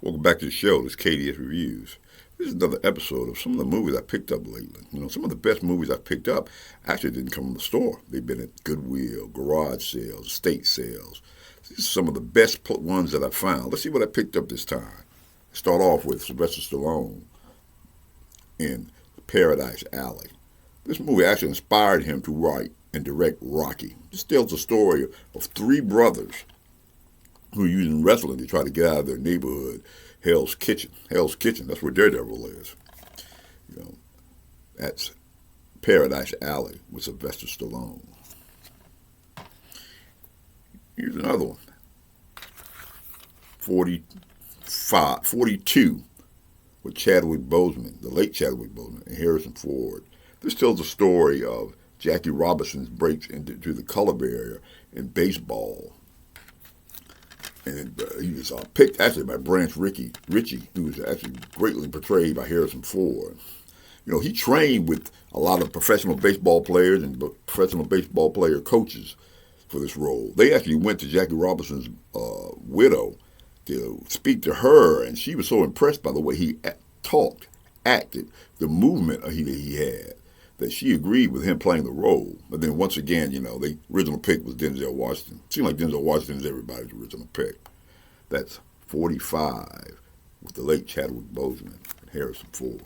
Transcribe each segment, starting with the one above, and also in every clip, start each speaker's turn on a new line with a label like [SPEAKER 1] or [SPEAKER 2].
[SPEAKER 1] Welcome back to the show. This is KDS Reviews. This is another episode of some of the movies I picked up lately. Some of the best movies I picked up actually didn't come from the store. They've been at Goodwill, garage sales, estate sales. These are some of the best ones that I found. Let's see what I picked up this time. Start off with Sylvester Stallone in Paradise Alley. This movie actually inspired him to write and direct Rocky. This tells the story of three brothers who are using wrestling to try to get out of their neighborhood, Hell's Kitchen. Hell's Kitchen, that's where Daredevil is. That's Paradise Alley with Sylvester Stallone. Here's another one. 42 with Chadwick Boseman, the late Chadwick Boseman, and Harrison Ford. This tells the story of Jackie Robinson's breaks into the color barrier in baseball. And he was picked actually by Branch Rickey, who was actually greatly portrayed by Harrison Ford. He trained with a lot of professional baseball players and professional baseball player coaches for this role. They actually went to Jackie Robinson's widow to speak to her, and she was so impressed by the way he talked, acted, the movement he had, that she agreed with him playing the role. But then once again, the original pick was Denzel Washington. It seemed like Denzel Washington is everybody's original pick. That's 45 with the late Chadwick Boseman and Harrison Ford.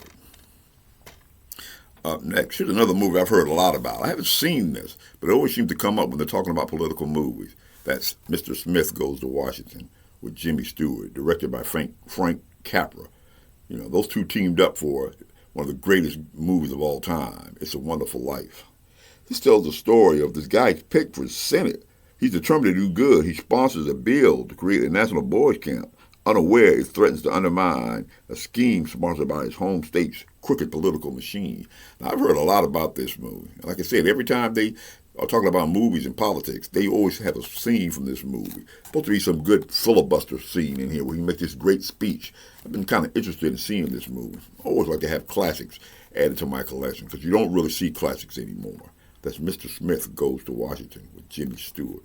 [SPEAKER 1] Up next, here's another movie I've heard a lot about. I haven't seen this, but it always seems to come up when they're talking about political movies. That's Mr. Smith Goes to Washington with Jimmy Stewart, directed by Frank Capra. Those two teamed up for one of the greatest movies of all time, It's a Wonderful Life. This tells the story of this guy picked for Senate. He's determined to do good. He sponsors a bill to create a national boys camp, unaware it threatens to undermine a scheme sponsored by his home state's crooked political machine. Now, I've heard a lot about this movie. Like I said, every time they are talking about movies and politics, they always have a scene from this movie. Supposed to be some good filibuster scene in here where he makes this great speech. I've been kind of interested in seeing this movie. I always like to have classics added to my collection because you don't really see classics anymore. That's Mr. Smith Goes to Washington with Jimmy Stewart.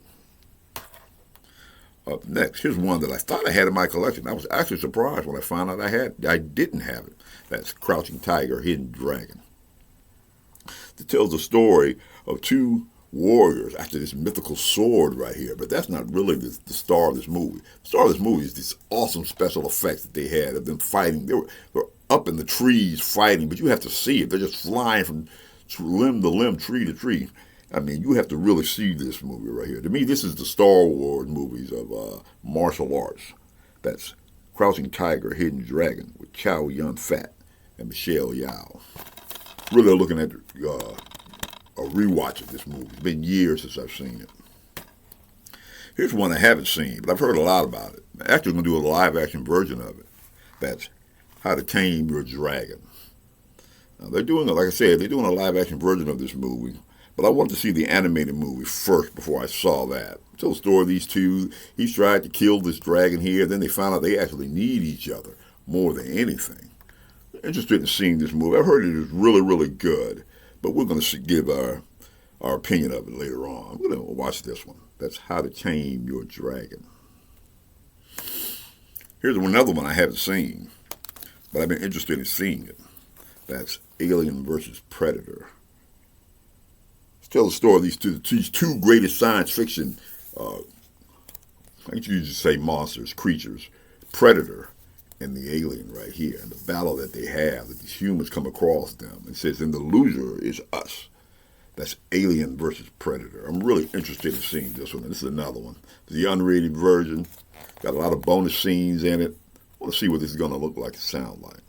[SPEAKER 1] Up next, here's one that I thought I had in my collection. I was actually surprised when I found out I didn't have it. That's Crouching Tiger, Hidden Dragon. It tells the story of two warriors after this mythical sword right here, but that's not really the star of this movie. The star of this movie is these awesome special effects that they had of them fighting. They were up in the trees fighting, but you have to see it. They're just flying from limb to limb, tree to tree. I mean, you have to really see this movie right here. To me, this is the Star Wars movies of martial arts. That's Crouching Tiger, Hidden Dragon with Chow Yun-fat and Michelle Yeoh. Really looking at a rewatch of this movie. It's been years since I've seen it. Here's one I haven't seen, but I've heard a lot about it. I'm actually going to do a live-action version of it. That's How to Tame Your Dragon. Now, they're doing a live-action version of this movie, but I wanted to see the animated movie first before I saw that. So the story of these two, he's tried to kill this dragon here, then they found out they actually need each other more than anything. Interested in seeing this movie. I've heard it is really, really good, but we're going to give our opinion of it later on. We're going to watch this one. That's How to Tame Your Dragon. Here's another one I haven't seen, but I've been interested in seeing it. That's Alien vs. Predator. Tell the story of these two greatest science fiction, I think you just say monsters, creatures, Predator and the alien right here, and the battle that they have, that these humans come across them. It says, and the loser is us. That's Alien versus Predator. I'm really interested in seeing this one. This is another one. The unrated version. Got a lot of bonus scenes in it. I want to see what this is going to look like and sound like.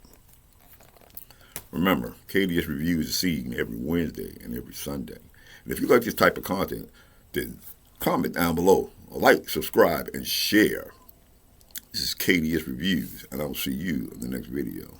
[SPEAKER 1] Remember, KDS Reviews is seen every Wednesday and every Sunday. And if you like this type of content, then comment down below, like, subscribe, and share. This is KDS Reviews, and I will see you in the next video.